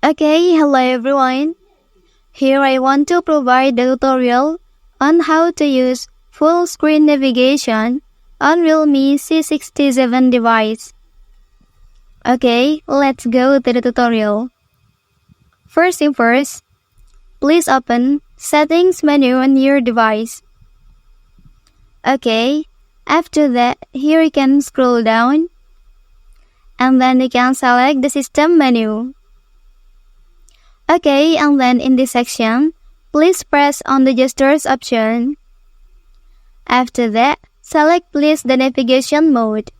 Okay, hello everyone. Here I want to provide the tutorial on how to use full screen navigation on Realme C67 device. Okay, let's go to the tutorial. First thing first, please open Settings menu on your device. Okay, after that, here you can scroll down and then you can select the System menu. Okay, and then in this section, please press on the gestures option. After that, select please the navigation mode.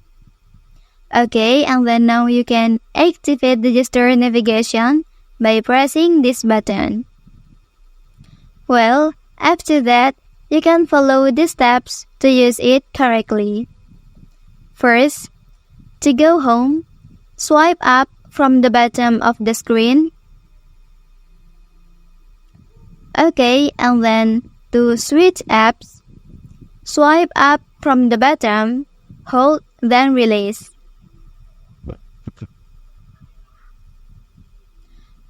Okay, and then now you can activate the gesture navigation by pressing this button. Well, after that, you can follow the steps to use it correctly. First, to go home, swipe up from the bottom of the screen. Okay, and then to switch apps, swipe up from the bottom, hold, then release.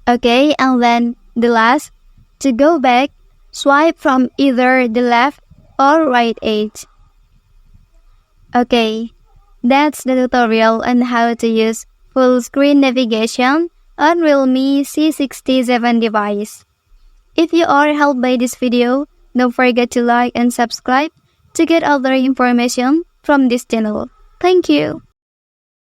Okay, and then the last, to go back, swipe from either the left or right edge. Okay, that's the tutorial on how to use full screen navigation on Realme C67 device. If you are helped by this video, don't forget to like and subscribe to get other information from this channel. Thank you.